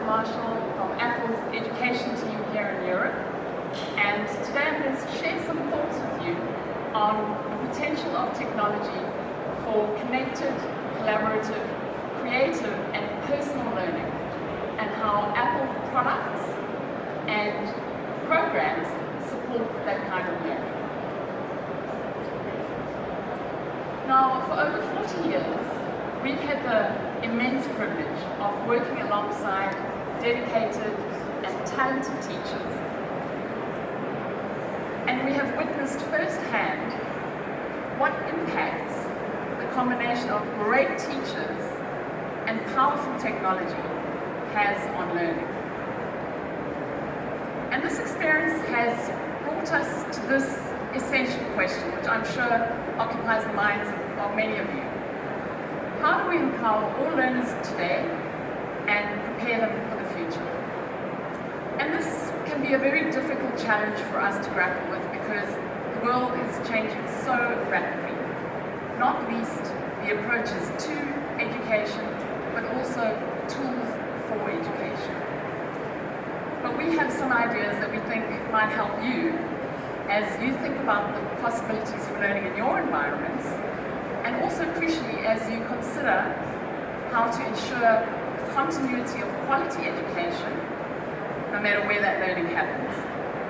Marshall from Apple's education team here in Europe, and today I'm going to share some thoughts with you on the potential of technology for connected, collaborative, creative and personal learning, and how Apple products and programs support that kind of learning. Now, for over 40 years, we've had the immense privilege of working alongside dedicated and talented teachers. And we have witnessed firsthand what impacts the combination of great teachers and powerful technology has on learning. And this experience has brought us to this essential question, which I'm sure occupies the minds of many of you. How do we empower all learners today and prepare them for the future? And this can be a very difficult challenge for us to grapple with because the world is changing so rapidly, not least the approaches to education, but also tools for education. But we have some ideas that we think might help you as you think about the possibilities for learning in your environments, and also crucially as you consider how to ensure continuity of quality education no matter where that learning happens,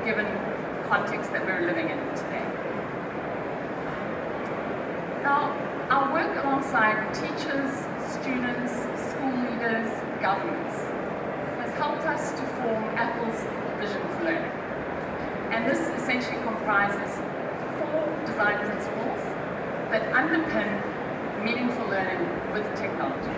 given the context that we're living in today. Now, our work alongside teachers, students, school leaders, governments has helped us to form Apple's vision for learning. And this essentially comprises 4 design principles that underpin meaningful learning with technology.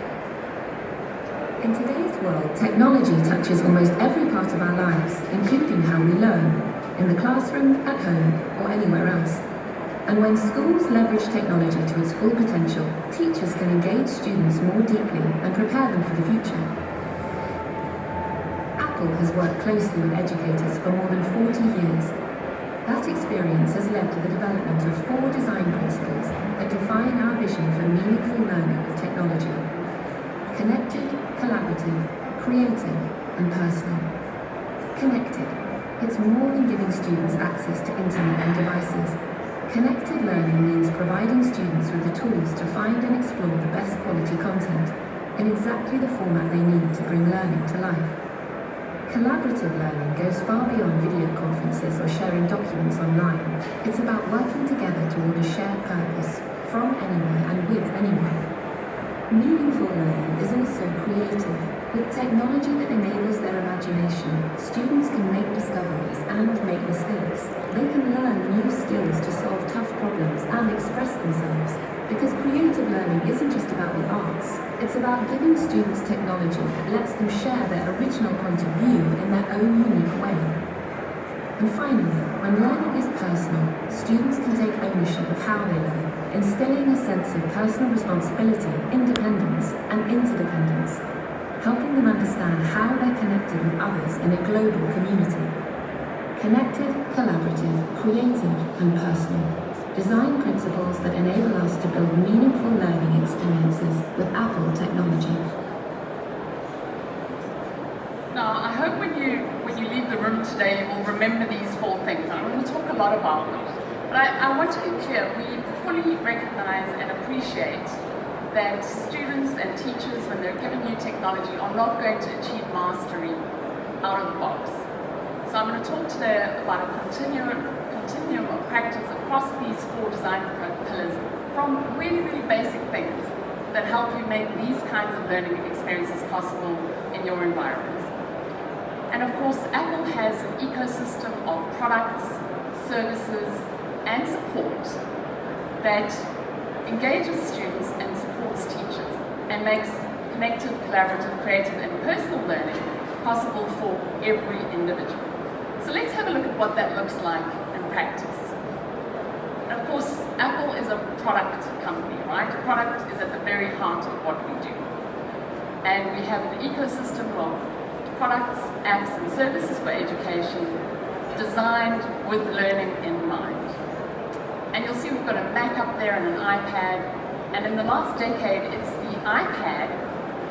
In today's world, technology touches almost every part of our lives, including how we learn, in the classroom, at home, or anywhere else. And when schools leverage technology to its full potential, teachers can engage students more deeply and prepare them for the future. Apple has worked closely with educators for more than 40 years. That experience has led to the development of 4 design principles that define our vision for meaningful learning with technology: connected, collaborative, creative, and personal. Connected. It's more than giving students access to internet and devices. Connected learning means providing students with the tools to find and explore the best quality content in exactly the format they need to bring learning to life. Collaborative learning goes far beyond video conferences or sharing documents online. It's about working together toward a shared purpose, from anywhere and with anyone. Meaningful learning is also creative. With technology that enables their imagination, students can make discoveries and make mistakes. They can learn new skills to solve tough problems and express themselves. Because creative learning isn't just about the arts, it's about giving students technology that lets them share their original point of view in their own unique way. And finally, when learning is personal, students can take ownership of how they learn, instilling a sense of personal responsibility, independence, and interdependence, helping them understand how they're connected with others in a global community. Connected, collaborative, creative, and personal. Design principles that enable us to build meaningful learning experiences with Apple technology. Now, I hope when you leave the room today, you will remember these 4 things. I'm going to talk a lot about them. But I want to be clear, we fully recognize and appreciate that students and teachers, when they're given new technology, are not going to achieve mastery out of the box. So I'm going to talk today about a continuum of practice across these 4 design pillars, from really, really basic things that help you make these kinds of learning experiences possible in your environments. And of course, Apple has an ecosystem of products, services, and support that engages students and supports teachers and makes connected, collaborative, creative, and personal learning possible for every individual. So let's have a look at what that looks like in practice. And of course, Apple is a product company, right? A product is at the very heart of what we do. And we have an ecosystem of products, apps, and services for education designed with learning in mind. And you'll see we've got a Mac up there and an iPad. And in the last decade, it's the iPad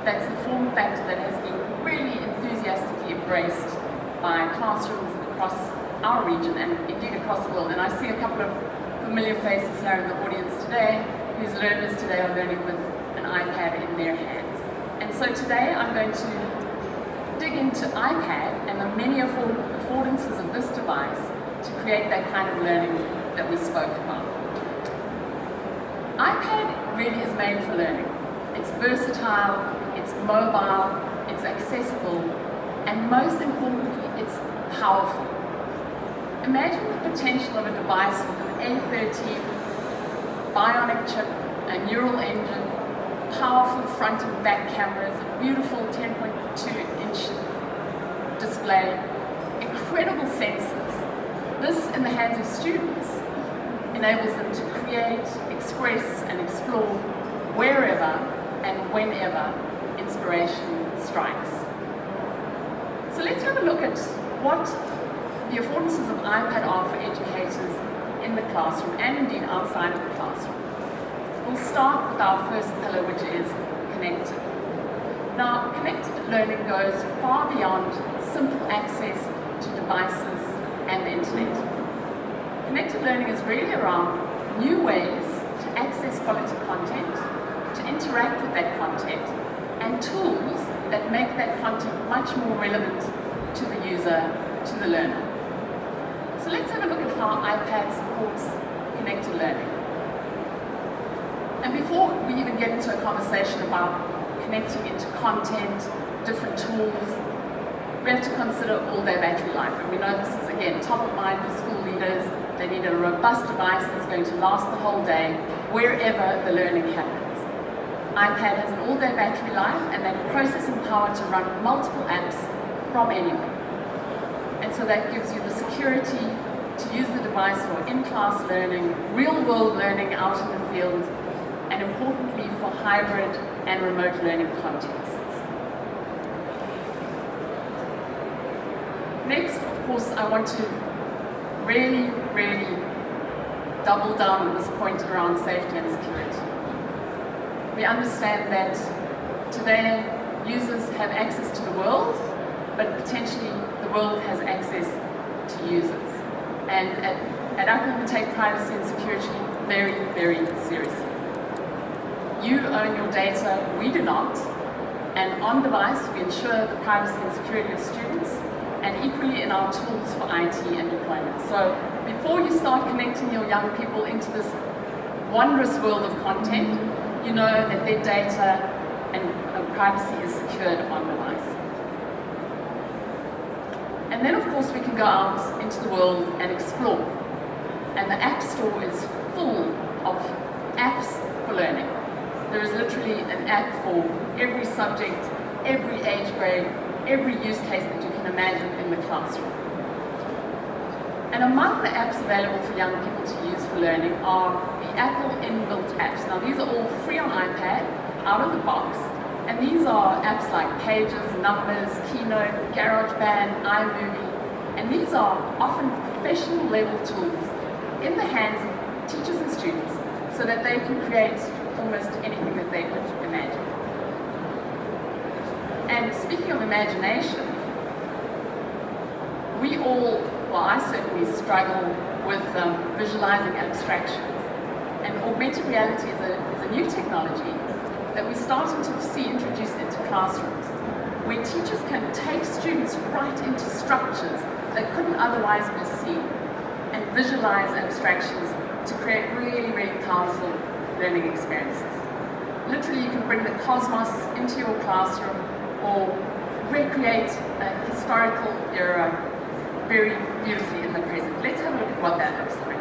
that's the form factor that has been really enthusiastic enthusiastically embraced by classrooms across our region and indeed across the world. And I see a couple of familiar faces here in the audience today whose learners today are learning with an iPad in their hands. And so today I'm going to dig into iPad and the many affordances of this device to create that kind of learning that we spoke about. iPad really is made for learning. It's versatile, it's mobile, it's accessible, and most importantly, it's powerful. Imagine the potential of a device with an A13 bionic chip, a neural engine, powerful front and back cameras, a beautiful 10.2-inch display, incredible sensors. This, in the hands of students, enables them to create, express, and explore wherever and whenever inspiration strikes. So let's have a look at what the affordances of iPad are for educators in the classroom and indeed outside of the classroom. We'll start with our first pillar, which is connected. Now, connected learning goes far beyond simple access to devices and the internet. Connected learning is really around new ways to access quality content, to interact with that content, and tools that make that content much more relevant to the user, to the learner. So let's have a look at how iPad supports connected learning. And before we even get into a conversation about connecting into content, different tools, we have to consider all-day battery life. And we know this is, again, top of mind for school leaders. They need a robust device that's going to last the whole day, wherever the learning happens. iPad has an all-day battery life and that processing power to run multiple apps from anywhere. And so that gives you the security to use the device for in-class learning, real-world learning out in the field, and importantly for hybrid and remote learning contexts. Next, of course, I want to really double down on this point around safety and security. We understand that today users have access to the world, but potentially the world has access to users. And at Apple, we take privacy and security very seriously. You own your data, we do not. And on device, we ensure the privacy and security of students, and equally in our tools for IT and deployment. So before you start connecting your young people into this wondrous world of content, you know that their data and privacy is secured on device. And then of course we can go out into the world and explore. And the App Store is full of apps for learning. There is literally an app for every subject, every age grade, every use case that you can imagine in the classroom. And among the apps available for young people to use for learning are the Apple Inbuilt apps. Now these are all free on iPad, out of the box, and these are apps like Pages, Numbers, Keynote, GarageBand, iMovie, and these are often professional level tools in the hands of teachers and students so that they can create almost anything that they could imagine. And speaking of imagination, we all, well, I certainly struggle with visualizing abstractions. And augmented reality is a new technology that we're starting to see introduced into classrooms, where teachers can take students right into structures that couldn't otherwise be seen and visualize abstractions to create really powerful learning experiences. Literally, you can bring the cosmos into your classroom or recreate a historical era very beautifully in the present. Let's have a look at what that looks like.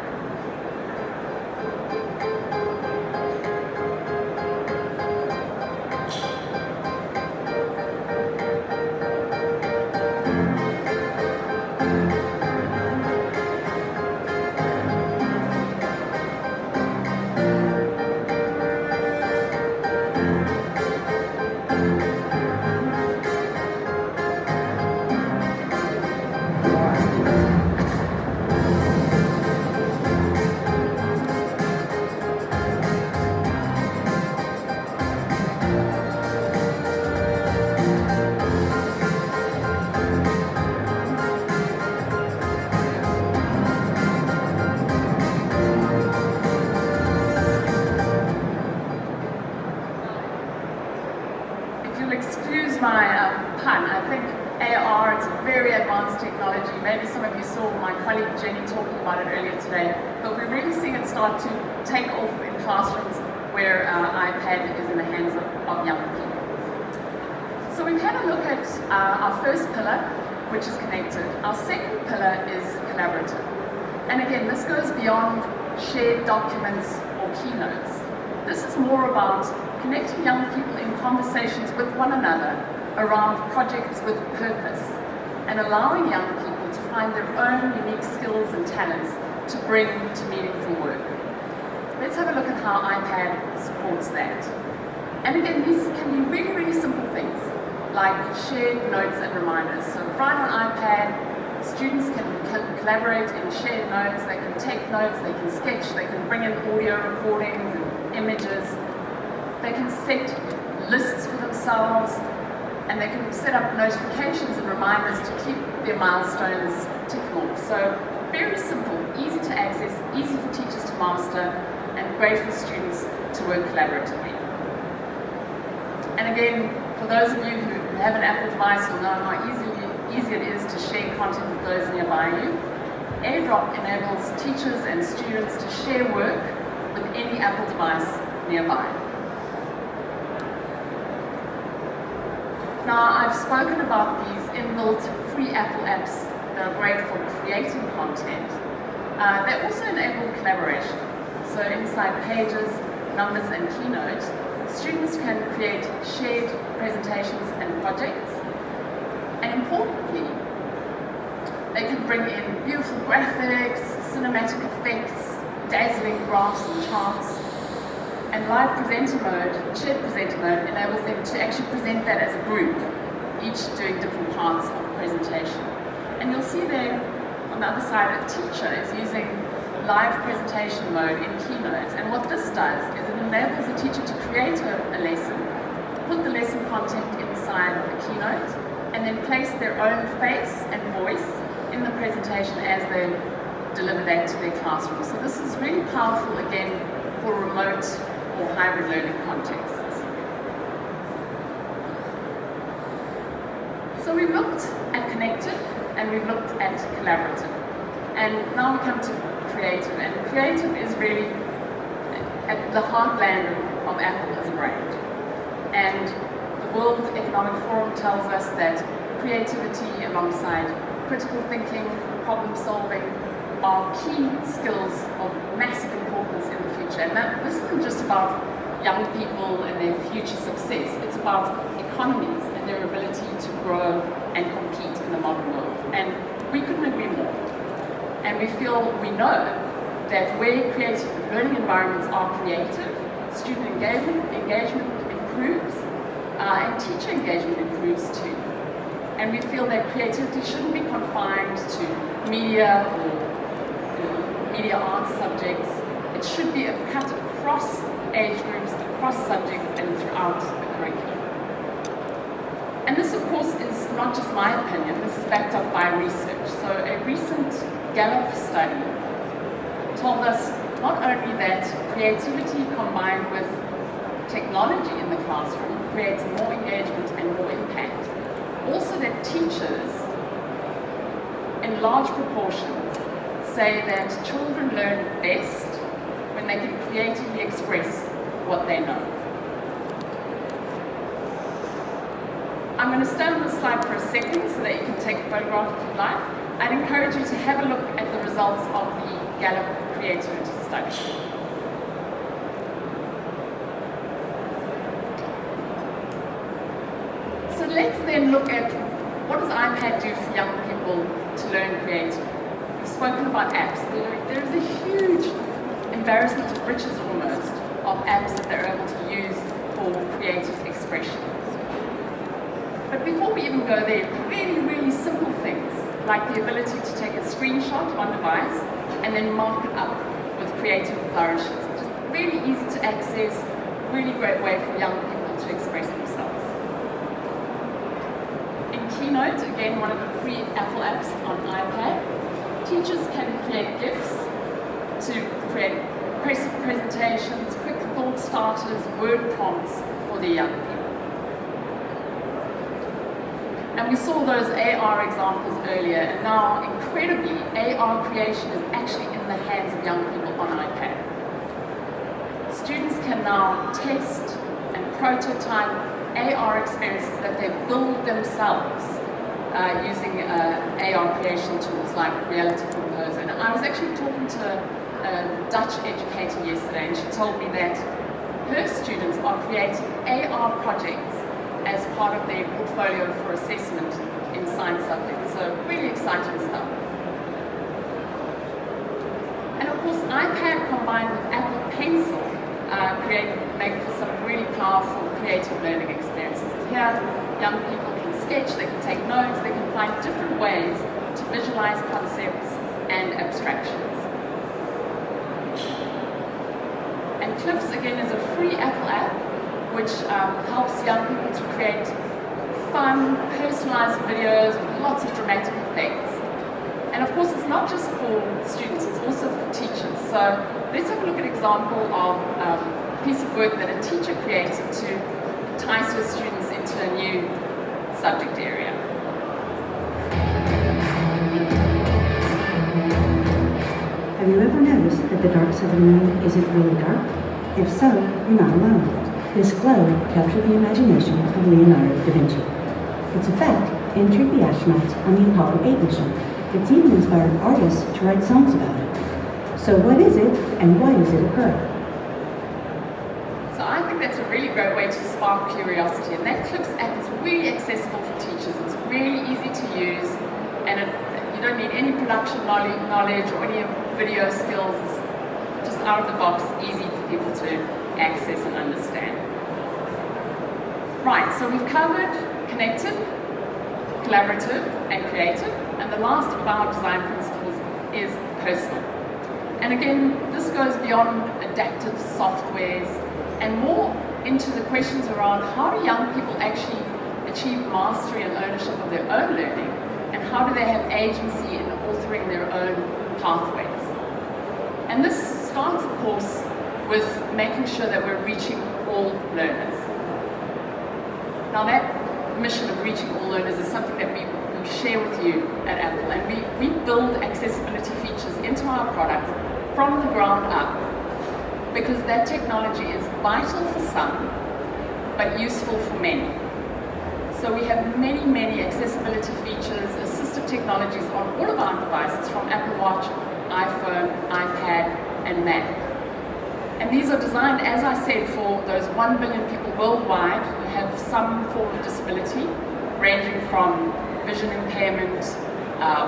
maybe some of you saw my colleague Jenny talking about it earlier today, but we're really seeing it start to take off in classrooms where iPad is in the hands of young people. So we've had a look at our first pillar, which is connected. Our second pillar is collaborative. And again, this goes beyond shared documents or keynotes. This is more about connecting young people in conversations with one another around projects with purpose and allowing young people to find their own unique skills and talents to bring to meaningful work. Let's have a look at how iPad supports that. And again, these can be really, really simple things like shared notes and reminders. So right on iPad, students can collaborate in shared notes, they can take notes, they can sketch, they can bring in audio recordings and images, they can set lists for themselves, and they can set up notifications and reminders to keep their milestones ticking off. So very simple, easy to access, easy for teachers to master, and great for students to work collaboratively. And again, for those of you who have an Apple device, you'll know how easy it is to share content with those nearby you. AirDrop enables teachers and students to share work with any Apple device nearby. Now, I've spoken about these inbuilt free Apple apps that are great for creating content. They also enable collaboration. So inside Pages, Numbers, and Keynote, students can create shared presentations and projects. And importantly, they can bring in beautiful graphics, cinematic effects, dazzling graphs and charts. And live presenter mode, shared presenter mode, enables them to actually present that as a group, each doing different parts of the presentation. And you'll see there on the other side, a teacher is using live presentation mode in Keynote. And what this does is it enables the teacher to create a lesson, put the lesson content inside the Keynote, and then place their own face and voice in the presentation as they deliver that to their classroom. So this is really powerful, again, for remote or hybrid learning contexts. So we've looked at connected and we've looked at collaborative. And now we come to creative. And creative is really at the heartland of Apple as a brand. And the World Economic Forum tells us that creativity alongside critical thinking, problem solving, are key skills of massive importance in the future. And this isn't just about young people and their future success, it's about economies and their ability to grow and compete in the modern world. And we couldn't agree more. And we know that where creative learning environments are creative, student engagement improves, and teacher engagement improves too. And we feel that creativity shouldn't be confined to media or media arts subjects. It should be cut across age groups, across subjects, and throughout the curriculum. And this, of course, is not just my opinion, this is backed up by research. So a recent Gallup study told us not only that creativity combined with technology in the classroom creates more engagement and more impact, also that teachers, in large proportions, say that children learn best when they can creatively express what they know. I'm going to stay on this slide for a second so that you can take a photograph if you'd like. I'd encourage you to have a look at the results of the Gallup Creativity Study. So let's then look at what does iPad do for young people to learn creatively. We've spoken about apps. There is a huge embarrassment of riches almost of apps that they're able to use for creative expression. But before we even go there, really, really simple things like the ability to take a screenshot on device and then mark it up with creative flourishes. Just really easy to access, really great way for young people to express themselves. In Keynote, again, one of the free Apple apps on iPad, teachers can create GIFs to create impressive presentations, quick thought starters, word prompts for their young people. And And we saw those AR examples earlier, and now, incredibly, AR creation is actually in the hands of young people on iPad. Students can now test and prototype AR experiences that they build themselves using AR creation tools like Reality Composer. And I was actually talking to a Dutch educator yesterday, and she told me that her students are creating AR projects as part of their portfolio for assessment in science subjects. So really exciting stuff. And of course, iPad combined with Apple Pencil make for some really powerful creative learning experiences. Here, young people can sketch, they can take notes, they can find different ways to visualize concepts and abstractions. And Clips, again, is a free Apple app which helps young people to create fun, personalized videos with lots of dramatic effects. And of course, it's not just for students, it's also for teachers. So let's have a look at an example of a piece of work that a teacher created to entice her students into a new subject area. Have you ever noticed that the dark side of the moon isn't really dark? If so, you're not alone. This glow captured the imagination of Leonardo da Vinci. Its effect intrigued the astronauts on the Apollo 8 mission. It's even inspired artists to write songs about it. So what is it, and why does it occur? So I think that's a really great way to spark curiosity, and that Clips app is really accessible for teachers. It's really easy to use, and you don't need any production knowledge or any video skills. It's just out of the box, easy for people to access and understand. Right, so we've covered connected, collaborative, and creative, and the last of our design principles is personal. And again, this goes beyond adaptive softwares and more into the questions around how do young people actually achieve mastery and ownership of their own learning, and how do they have agency in authoring their own pathways. And this starts, of course, with making sure that we're reaching all learners. Now that mission of reaching all learners is something that we share with you at Apple, and we build accessibility features into our products from the ground up, because that technology is vital for some, but useful for many. So we have many, many accessibility features, assistive technologies on all of our devices, from Apple Watch, iPhone, iPad, and Mac. And these are designed, as I said, for those 1 billion people worldwide who have some form of disability, ranging from vision impairment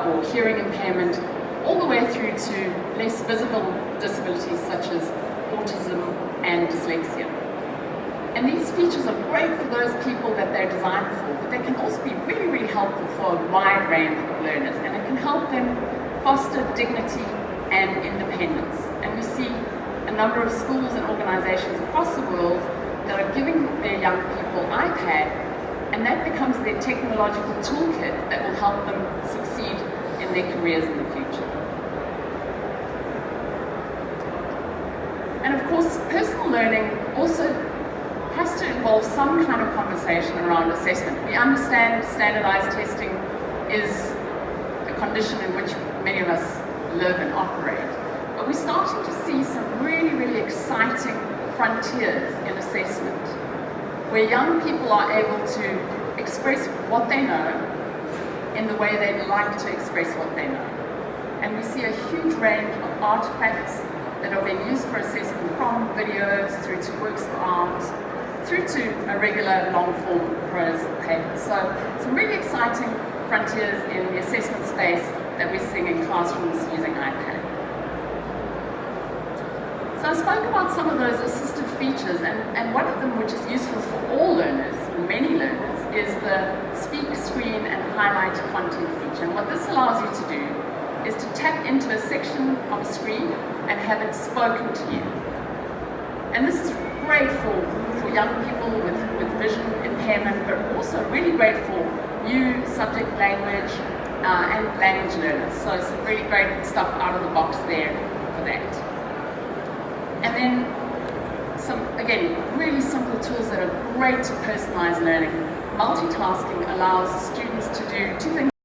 or hearing impairment, all the way through to less visible disabilities such as autism and dyslexia. And these features are great for those people that they're designed for, but they can also be really, really helpful for a wide range of learners, and it can help them foster dignity and independence. And we see a number of schools and organizations across the world that are giving their young people iPad, and that becomes their technological toolkit that will help them succeed in their careers in the future. And of course, personal learning also has to involve some kind of conversation around assessment. We understand standardized testing is a condition in which many of us live and operate, but we're starting to see some really, really exciting frontiers in assessment, where young people are able to express what they know in the way they'd like to express what they know. And we see a huge range of artifacts that are being used for assessment, from videos through to works of art, through to a regular long-form prose paper. So some really exciting frontiers in the assessment space that we're seeing in classrooms using iPad. So I spoke about some of those assistive features, and one of them, which is useful for all learners, many learners, is the speak, screen, and highlight content feature. And what this allows you to do is to tap into a section of a screen and have it spoken to you. And this is great for young people with vision impairment, but also really great for new subject language and language learners. So some really great stuff out of the box there for that. And then some, again, really simple tools that are great to personalize learning. Multitasking allows students to do two things